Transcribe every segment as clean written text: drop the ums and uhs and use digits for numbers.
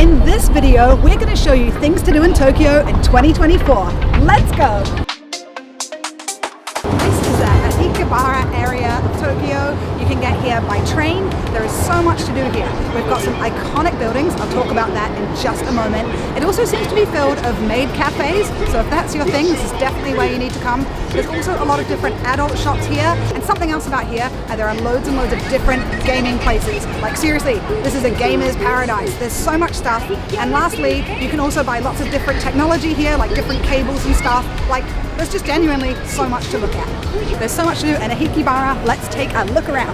In this video, we're going to show you things to do in Tokyo in 2024. Let's go! This is the Akihabara area of Tokyo. You can get here by train. There is so much to do here. We've got some iconic buildings. I'll talk about that in just a moment. It also seems to be filled of maid cafes, so if that's your thing, this is definitely where you need to come. There's also a lot of different adult shops here, and something else about here, there are loads and loads of different gaming places. Like seriously, this is a gamer's paradise. There's so much stuff. And lastly, you can also buy lots of different technology here, like different cables and stuff. Like, there's just genuinely so much to look at. There's so much to do in Akihabara. Let's take a look around.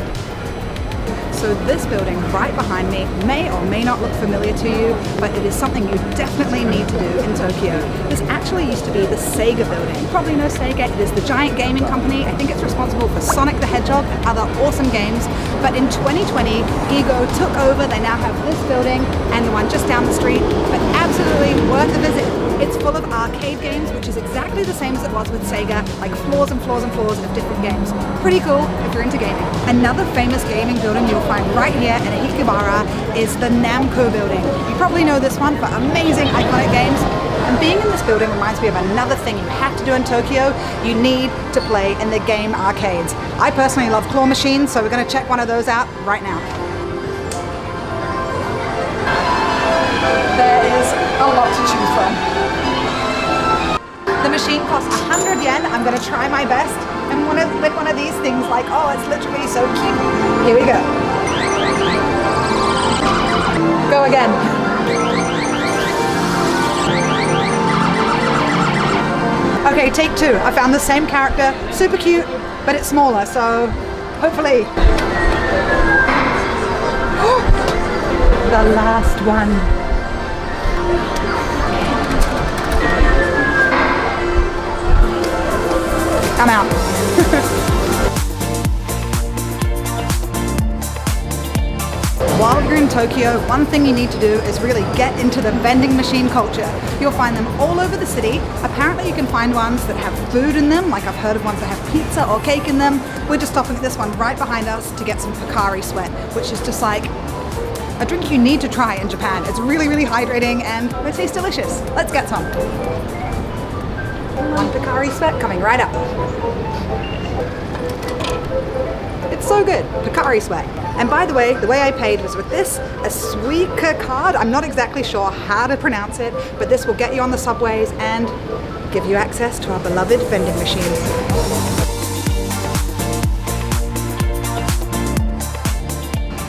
So this building right behind me may or may not look familiar to you, but it is something you definitely need to do in Tokyo. This actually used to be the Sega building. You probably know Sega. It is the giant gaming company. I think it's responsible for Sonic the Hedgehog and other awesome games. But in 2020, Ego took over. They now have this building and the one just down the street, but absolutely worth a visit. It's full of arcade games, which is exactly the same as it was with Sega, like floors and floors and floors of different games. Pretty cool if you're into gaming. Another famous gaming building you'll find right here in Akihabara is the Namco building. You probably know this one for amazing iconic games. And being in this building reminds me of another thing you have to do in Tokyo. You need to play in the game arcades. I personally love claw machines, so we're going to check one of those out right now. There is a lot to choose from. The machine costs 100 yen. I'm going to try my best and want to lick one of these things like, oh, it's literally so cute. Here we go. Go again. Okay, take two. I found the same character, super cute, but it's smaller, so hopefully. The last one. I'm out. While you're in Tokyo, one thing you need to do is really get into the vending machine culture. You'll find them all over the city. Apparently you can find ones that have food in them, like I've heard of ones that have pizza or cake in them. We're just stopping at this one right behind us to get some Pocari Sweat, which is just like a drink you need to try in Japan. It's really, really hydrating and it tastes delicious. Let's get some. One Pocari Sweat coming right up. It's so good, Pocari Sweat. And by the way I paid was with this, a Suica card. I'm not exactly sure how to pronounce it, but this will get you on the subways and give you access to our beloved vending machines.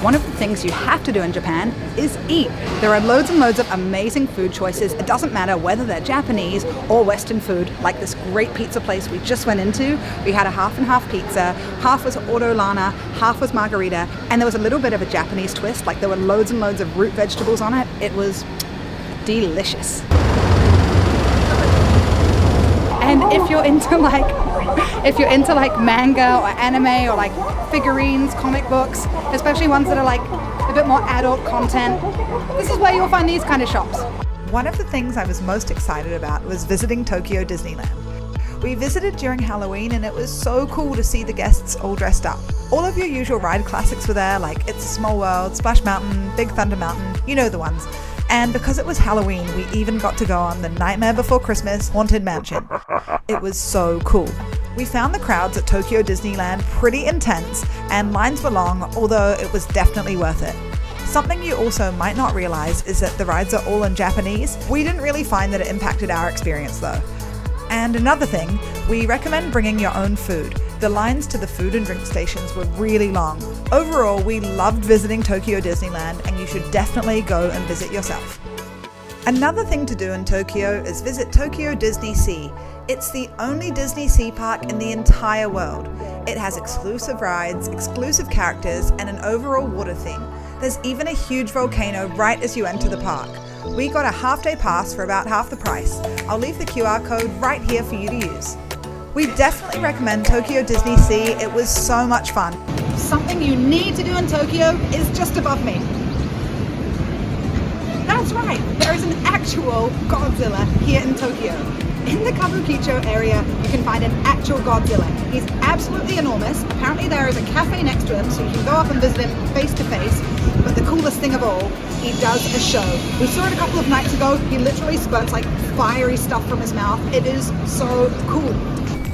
One of the things you have to do in Japan is eat. There are loads and loads of amazing food choices. It doesn't matter whether they're Japanese or Western food, like this great pizza place we just went into. We had a half and half pizza. Half was ortolana, half was margarita, and there was a little bit of a Japanese twist, like there were loads and loads of root vegetables on it. It was delicious. And if you're into like manga or anime or like figurines, comic books, especially ones that are like a bit more adult content, this is where you'll find these kind of shops. One of the things I was most excited about was visiting Tokyo Disneyland. We visited during Halloween and it was so cool to see the guests all dressed up. All of your usual ride classics were there, like It's a Small World, Splash Mountain, Big Thunder Mountain, you know the ones. And because it was Halloween, we even got to go on the Nightmare Before Christmas Haunted Mansion. It was so cool. We found the crowds at Tokyo Disneyland pretty intense and lines were long, although it was definitely worth it. Something you also might not realize is that the rides are all in Japanese. We didn't really find that it impacted our experience though. And another thing, we recommend bringing your own food. The lines to the food and drink stations were really long. Overall, we loved visiting Tokyo Disneyland and you should definitely go and visit yourself. Another thing to do in Tokyo is visit Tokyo Disney Sea. It's the only Disney Sea park in the entire world. It has exclusive rides, exclusive characters, and an overall water theme. There's even a huge volcano right as you enter the park. We got a half-day pass for about half the price. I'll leave the QR code right here for you to use. We definitely recommend Tokyo Disney Sea. It was so much fun. Something you need to do in Tokyo is just above me. That's right, there is an actual Godzilla here in Tokyo. In the Kabukicho area, you can find an actual Godzilla. He's absolutely enormous. Apparently there is a cafe next to him, so you can go up and visit him face to face. But the coolest thing of all he does a show. We saw it a couple of nights ago. He literally spurts like fiery stuff from his mouth. It is so cool.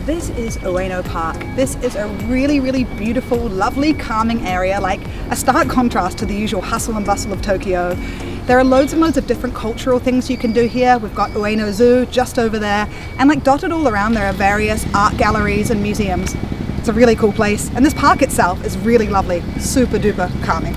This is Ueno Park. This is a really, really beautiful, lovely, calming area, like a stark contrast to the usual hustle and bustle of Tokyo. There are loads and loads of different cultural things you can do here. We've got Ueno Zoo just over there, and like dotted all around there are various art galleries and museums. It's a really cool place, and this park itself is really lovely, super duper calming.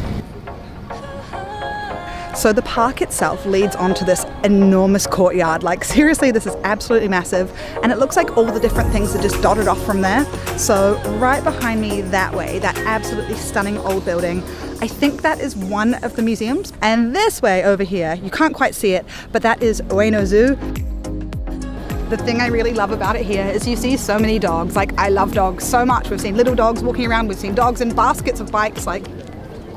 So the park itself leads onto this enormous courtyard. Like seriously, this is absolutely massive, and it looks like all the different things are just dotted off from there. So right behind me that way, that absolutely stunning old building, I think that is one of the museums. And this way over here, you can't quite see it, but that is Ueno Zoo. The thing I really love about it here is you see so many dogs. Like I love dogs so much. We've seen little dogs walking around, we've seen dogs in baskets of bikes, like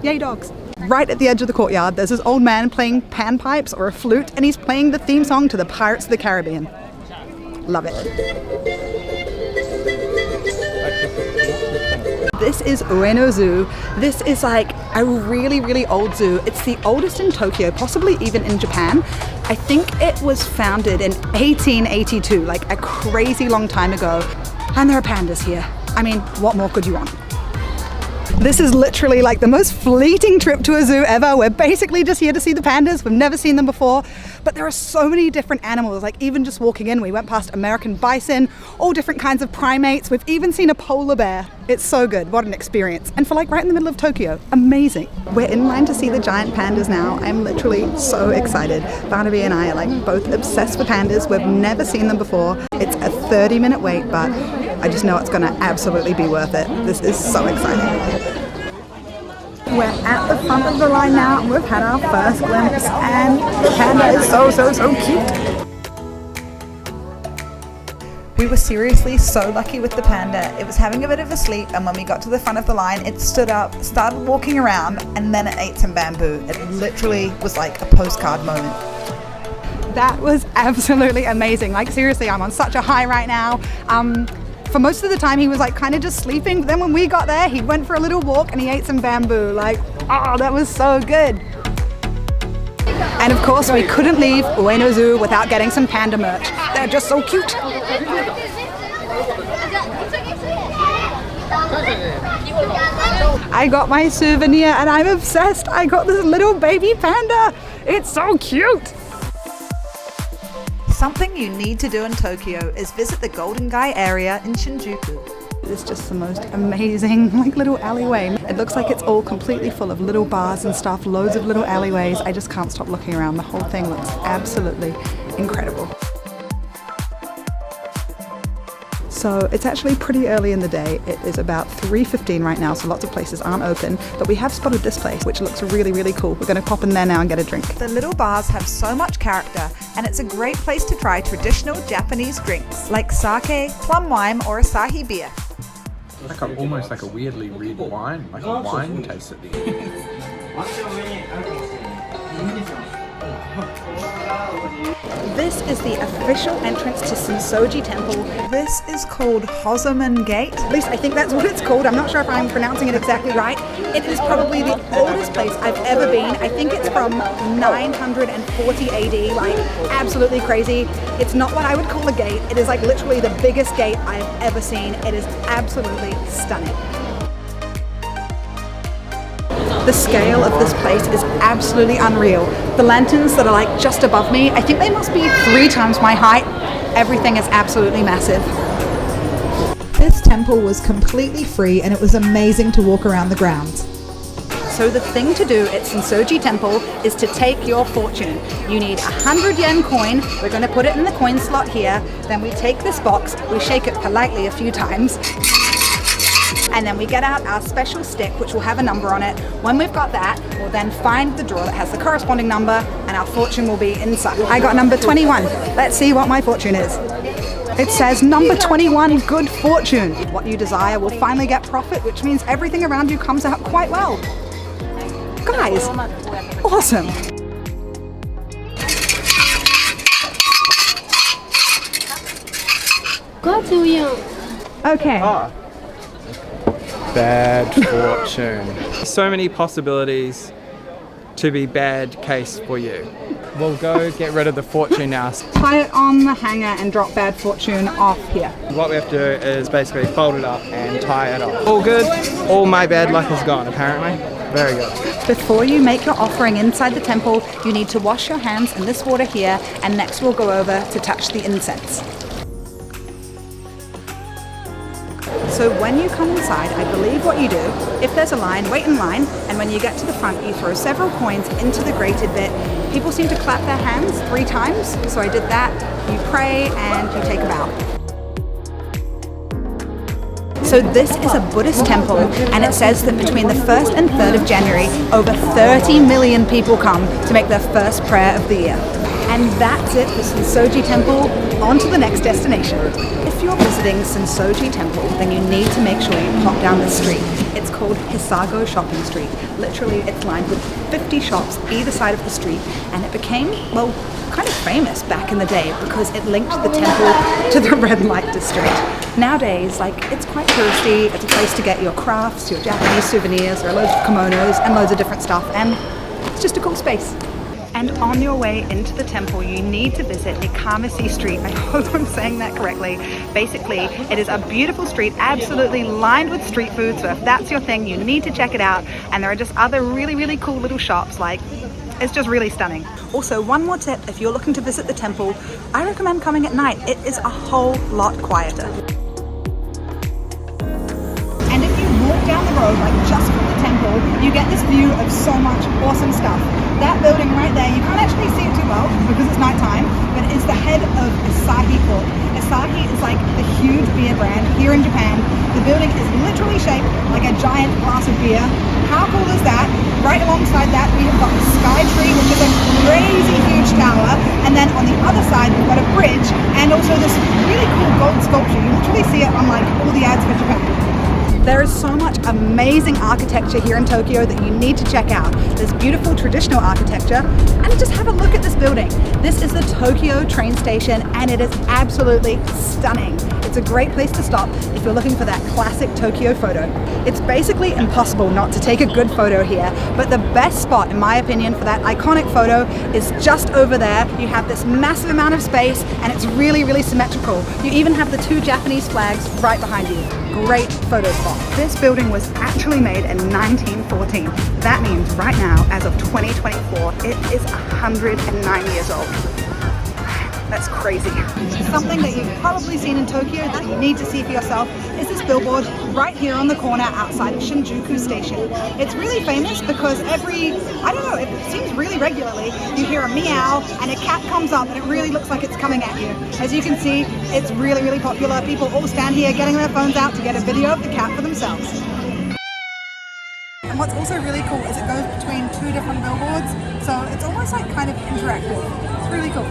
yay dogs. Right at the edge of the courtyard, there's this old man playing panpipes or a flute, and he's playing the theme song to the Pirates of the Caribbean. Love it. This is Ueno Zoo. This is like a really, really old zoo. It's the oldest in Tokyo, possibly even in Japan. I think it was founded in 1882, like a crazy long time ago. And there are pandas here. I mean, what more could you want? This is literally like the most fleeting trip to a zoo ever. We're basically just here to see the pandas. We've never seen them before, but there are so many different animals. Like even just walking in, we went past American bison, all different kinds of primates. We've even seen a polar bear. It's so good. What an experience. And for like right in the middle of Tokyo, amazing. We're in line to see the giant pandas now. I'm literally so excited. Barnaby and I are like both obsessed with pandas. We've never seen them before. It's a 30-minute wait, but I just know it's going to absolutely be worth it. This is so exciting. We're at the front of the line now, and we've had our first glimpse, and the panda is so cute. We were seriously so lucky with the panda. It was having a bit of a sleep, and when we got to the front of the line, it stood up, started walking around, and then it ate some bamboo. It literally was like a postcard moment. That was absolutely amazing. Like seriously, I'm on such a high right now. For most of the time he was like kind of just sleeping, but then when we got there he went for a little walk and he ate some bamboo. Like, oh, that was so good. And of course we couldn't leave Ueno Zoo without getting some panda merch. They're just so cute. I got my souvenir and I'm obsessed. I got this little baby panda. It's so cute. Something you need to do in Tokyo is visit the Golden Gai area in Shinjuku. It's just the most amazing like little alleyway. It looks like it's all completely full of little bars and stuff, loads of little alleyways. I just can't stop looking around. The whole thing looks absolutely incredible. So it's actually pretty early in the day. It is about 3:15 right now, so lots of places aren't open, but we have spotted this place, which looks really, really cool. We're gonna pop in there now and get a drink. The little bars have so much character, and it's a great place to try traditional Japanese drinks, like sake, plum wine, or Asahi beer. Like almost like a weirdly red wine, like a wine taste at the end. This is the official entrance to Sensoji Temple. This is called Hosoman Gate. At least I think that's what it's called. I'm not sure if I'm pronouncing it exactly right. It is probably the oldest place I've ever been. I think it's from 940 AD, like absolutely crazy. It's not what I would call a gate. It is like literally the biggest gate I've ever seen. It is absolutely stunning. The scale of this place is absolutely unreal. The lanterns that are like just above me, I think they must be 3 times my height. Everything is absolutely massive. This temple was completely free and it was amazing to walk around the grounds. So the thing to do at Sensoji Temple is to take your fortune. You need 100 yen coin. We're going to put it in the coin slot here. Then we take this box, we shake it politely a few times. And then we get out our special stick, which will have a number on it. When we've got that, we'll then find the drawer that has the corresponding number, and our fortune will be inside. I got number 21. Let's see what my fortune is. It says number 21, good fortune. What you desire will finally get profit, which means everything around you comes out quite well. Guys, awesome. Okay. Bad fortune. So many possibilities. to be bad case for you. We'll go get rid of the fortune now. Tie it on the hanger and drop bad fortune off here. What we have to do is basically fold it up and tie it off. All good. All my bad luck is gone, apparently. Very good. Before you make your offering inside the temple, you need to wash your hands in this water here, and next we'll go over to touch the incense. So when you come inside, I believe what you do, if there's a line, wait in line, and when you get to the front, you throw several coins into the grated bit. People seem to clap their hands 3 times, so I did that. You pray and you take a bow. So this is a Buddhist temple, and it says that between the 1st and 3rd of January, over 30 million people come to make their first prayer of the year. And that's it for Sensoji Temple. On to the next destination. If you're visiting Sensoji Temple, then you need to make sure you pop down this street. It's called Hisago Shopping Street. Literally, it's lined with 50 shops either side of the street, and it became, well, kind of famous back in the day because it linked the temple to the red light district. Nowadays, it's quite touristy. It's a place to get your crafts, your Japanese souvenirs. There are loads of kimonos and loads of different stuff, and it's just a cool space. And on your way into the temple, you need to visit Nikamasi Street. I hope I'm saying that correctly. Basically, it is a beautiful street, absolutely lined with street food. So if that's your thing, you need to check it out. And there are just other really, really cool little shops. It's just really stunning. Also, one more tip, if you're looking to visit the temple, I recommend coming at night. It is a whole lot quieter. And if you walk down the road, just from the temple, you get this view of so much awesome stuff. That building right there, you can't actually see it too well because it's nighttime, but it's the head of Asahi Corp. Asahi is the huge beer brand here in Japan. The building is literally shaped like a giant glass of beer. How cool is that? Right alongside that, we have got the Sky Tree, which is a crazy huge tower. And then on the other side, we've got a bridge and also this really cool gold sculpture. You literally see it on all the ads for Japan. There is so much amazing architecture here in Tokyo that you need to check out. There's beautiful traditional architecture, and just have a look at this building. This is the Tokyo train station, and it is absolutely stunning. It's a great place to stop if you're looking for that classic Tokyo photo. It's basically impossible not to take a good photo here, but the best spot, in my opinion, for that iconic photo is just over there. You have this massive amount of space, and it's really, really symmetrical. You even have the 2 Japanese flags right behind you. Great photo spot. This building was actually made in 1914. That means right now, as of 2024, it is 109 years old. That's crazy. Something that you've probably seen in Tokyo that you need to see for yourself is this billboard right here on the corner outside of Shinjuku Station. It's really famous because it seems really regularly, you hear a meow and a cat comes up and it really looks like it's coming at you. As you can see, it's really, really popular. People all stand here getting their phones out to get a video of the cat for themselves. And what's also really cool is it goes between 2 different billboards, so it's almost kind of interactive. It's really cool.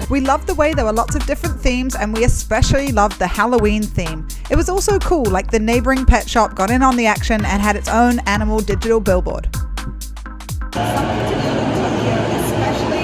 We loved the way there were lots of different themes, and we especially loved the Halloween theme. It was also cool, the neighboring pet shop got in on the action and had its own animal digital billboard. Especially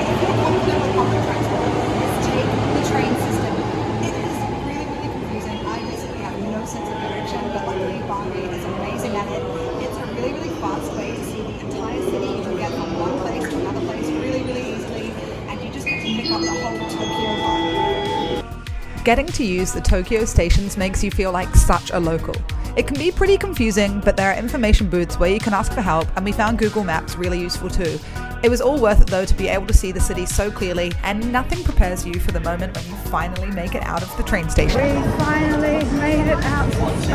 if you're confident with public transport, is take the train system. It is really, really confusing. I basically have no sense of direction, but luckily Barney is amazing at it. It's a really, really fast way to see the entire city. You can get from one place to another place really, really easily, and you just get to pick up the whole Tokyo vibe. Getting to use the Tokyo stations makes you feel like such a local. It can be pretty confusing, but there are information booths where you can ask for help, and we found Google Maps really useful too. It was all worth it though to be able to see the city so clearly, and nothing prepares you for the moment when you finally make it out of the train station. We finally made it outside.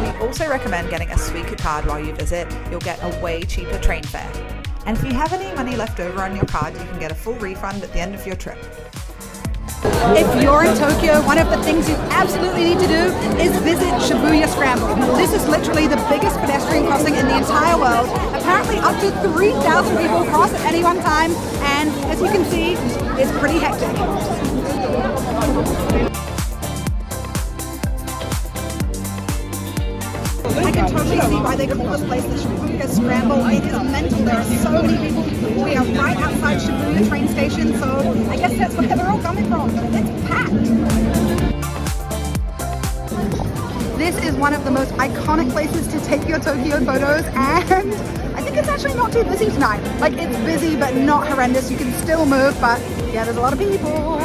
We also recommend getting a Suica card while you visit. You'll get a way cheaper train fare. And if you have any money left over on your card, you can get a full refund at the end of your trip. If you're in Tokyo, one of the things you absolutely need to do is visit Shibuya Scramble. This is literally the biggest pedestrian crossing in the entire world. Apparently up to 3,000 people cross at any one time, and as you can see, it's pretty hectic. I can totally see why they call this place the Shibuya Scramble. It is mental. There are so many people. We are right outside Shibuya train station, so I guess that's where they're all coming from. It's packed. This is one of the most iconic places to take your Tokyo photos, and I think it's actually not too busy tonight. Like, it's busy but not horrendous. You can still move, but yeah, there's a lot of people.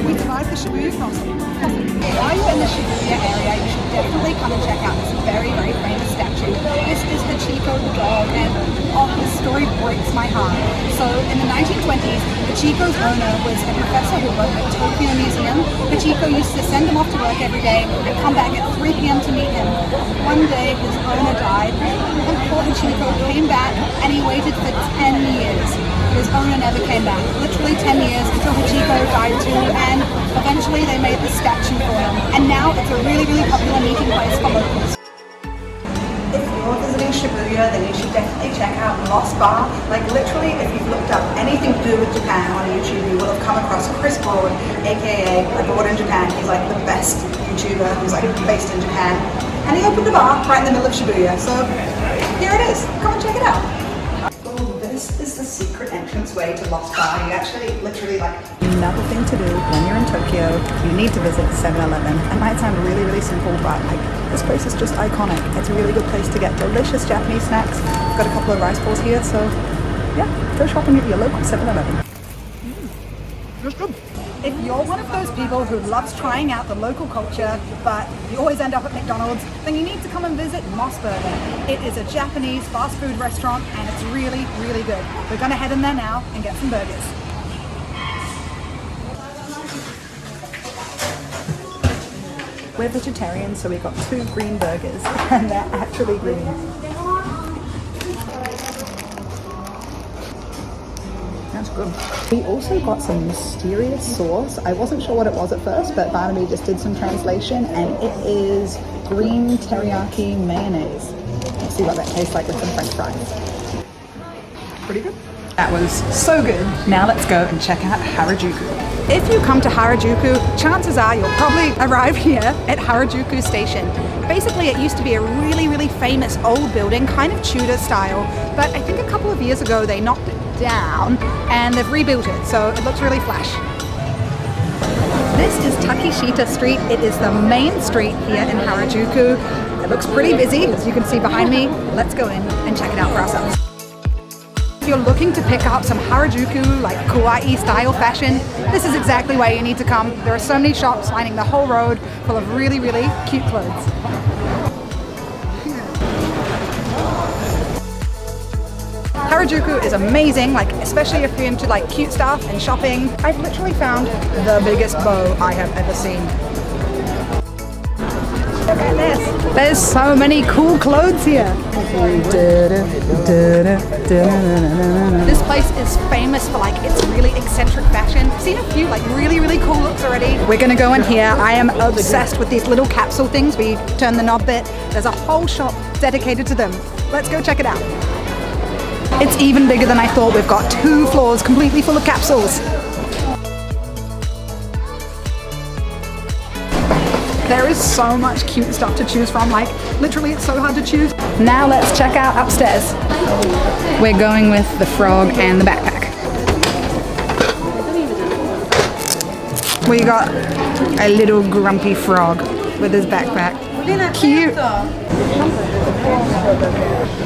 We survived the Shibuya crossing. While you're in the Shibuya area, you should definitely come and check out this very, very famous statue. This is the Chico the dog, and oh, this story breaks my heart. So in the 1920s, the Chico's owner was a professor who worked at Tokyo Museum. The Chico used to send him off to work every day and come back at 3 p.m. to meet him. One day, his owner died, and poor Chico came back, and he waited for 10 years. His owner never came back. Literally 10 years until Hachiko died too, and eventually they made the statue for him. And now it's a really, really popular meeting place for locals. If you're visiting Shibuya, then you should definitely check out Lost Bar. Like, literally, if you've looked up anything to do with Japan on YouTube, you will have come across Chris Broad, aka Broad in Japan. He's like the best YouTuber who's like based in Japan. And he opened a bar right in the middle of Shibuya. So here it is. Come and check it out. This is the secret entranceway to Lost Bar. You actually, literally, like, another thing to do when you're in Tokyo, you need to visit 7-Eleven. It might sound really, really simple, but like, this place is just iconic. It's a really good place to get delicious Japanese snacks. I've got a couple of rice balls here, so yeah, go shopping at your local 7-Eleven. It's good. If you're one of those people who loves trying out the local culture, but you always end up at McDonald's, then you need to come and visit Moss Burger. It is a Japanese fast food restaurant, and it's really, really good. We're gonna head in there now and get some burgers. We're vegetarians, so we got 2 green burgers, and they're actually green. That's good. We also got some mysterious sauce. I wasn't sure what it was at first, but Barnaby just did some translation, and it is green teriyaki mayonnaise. Let's see what that tastes like with some French fries. Pretty good. That was so good. Now let's go and check out Harajuku. If you come to Harajuku, chances are you'll probably arrive here at Harajuku Station. Basically, it used to be a really, really famous old building, kind of Tudor style, but I think a couple of years ago they knocked it down and they've rebuilt it, so it looks really flash. This is Takeshita Street. It is the main street here in Harajuku. It looks pretty busy, as you can see behind me. Let's go in and check it out for ourselves. If you're looking to pick up some Harajuku, like kawaii style fashion, this is exactly where you need to come. There are so many shops lining the whole road full of really, really cute clothes. Harajuku is amazing, like especially if you're into like cute stuff and shopping. I've literally found the biggest bow I have ever seen. Look at this. There's so many cool clothes here. This place is famous for like its really eccentric fashion. I've seen a few like really, really cool looks already. We're gonna go in here. I am obsessed with these little capsule things where you turn the knob bit. There's a whole shop dedicated to them. Let's go check it out. It's even bigger than I thought. We've got 2 floors completely full of capsules. There is so much cute stuff to choose from, like literally it's so hard to choose. Now let's check out upstairs. We're going with the frog and the backpack. We got a little grumpy frog with his backpack. Cute.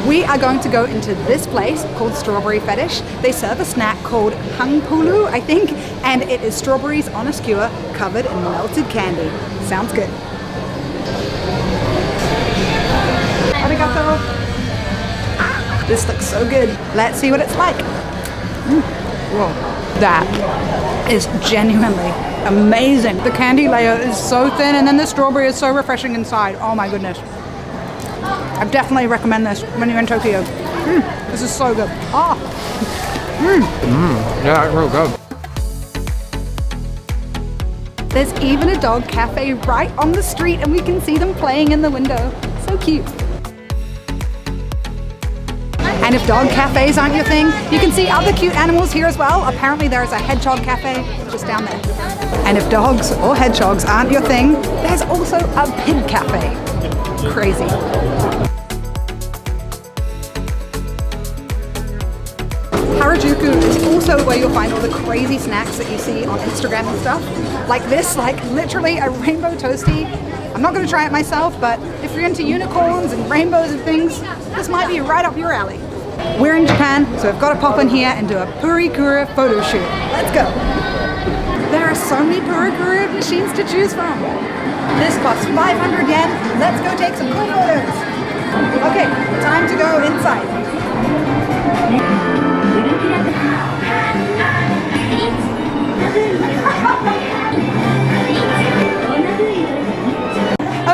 We are going to go into this place called Strawberry Fetish. They serve a snack called hangpulu, I think, and it is strawberries on a skewer covered in melted candy. Sounds good. Arigato. This looks so good. Let's see what it's like. Whoa. That is genuinely amazing. The candy layer is so thin, and then the strawberry is so refreshing inside. Oh my goodness. I definitely recommend this when you're in Tokyo. This is so good. Oh. Yeah, it's real good. There's even a dog cafe right on the street, and we can see them playing in the window. So cute. And if dog cafes aren't your thing, you can see other cute animals here as well. Apparently there's a hedgehog cafe just down there. And if dogs or hedgehogs aren't your thing, there's also a pig cafe. Crazy. Harajuku is also where you'll find all the crazy snacks that you see on Instagram and stuff. Like this, like literally a rainbow toasty I'm not going to try it myself, but if you're into unicorns and rainbows and things, this might be right up your alley. We're in Japan, so we've got to pop in here and do a Purikura photo shoot. Let's go. There are so many Purikura machines to choose from. This costs 500 yen. Let's go take some cool photos. Okay, time to go inside.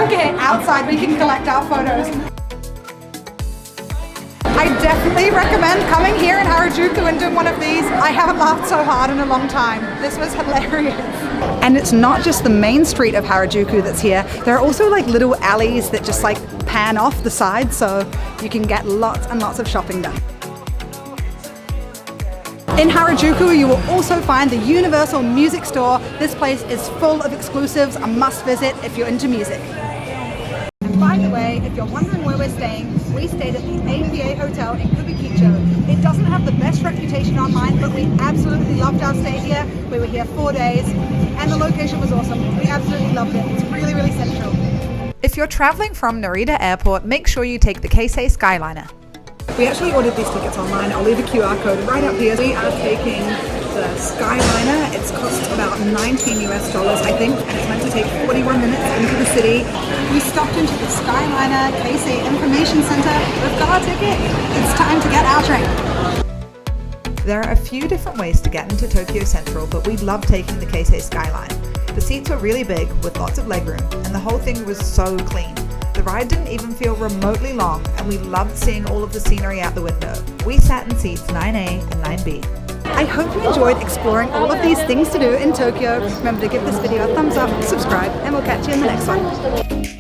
Okay, outside we can collect our photos. I definitely recommend coming here in Harajuku and doing one of these. I haven't laughed so hard in a long time. This was hilarious. And it's not just the main street of Harajuku that's here. There are also like little alleys that just like pan off the side, so you can get lots and lots of shopping done. In Harajuku, you will also find the Universal Music Store. This place is full of exclusives, a must visit if you're into music. And by the way, if you're wondering where we're staying, we stayed at the APA Hotel in Kubikicho. It doesn't have the best reputation online, but we absolutely loved our stay here. We were here 4 days, and the location was awesome. We absolutely loved it. It's really, really central. If you're traveling from Narita Airport, make sure you take the Keisei Skyliner. We actually ordered these tickets online. I'll leave a QR code right up here. We are taking the Skyliner. It's cost about $19 US, I think, and it's meant to take 41 minutes into the city. We stopped into the Skyliner Keisei Information Center. We've got our ticket. It's time to get our train. There are a few different ways to get into Tokyo Central, but we love taking the Keisei Skyline. The seats were really big with lots of legroom, and the whole thing was so clean. The ride didn't even feel remotely long, and we loved seeing all of the scenery out the window. We sat in seats 9A and 9B. I hope you enjoyed exploring all of these things to do in Tokyo. Remember to give this video a thumbs up, subscribe, and we'll catch you in the next one.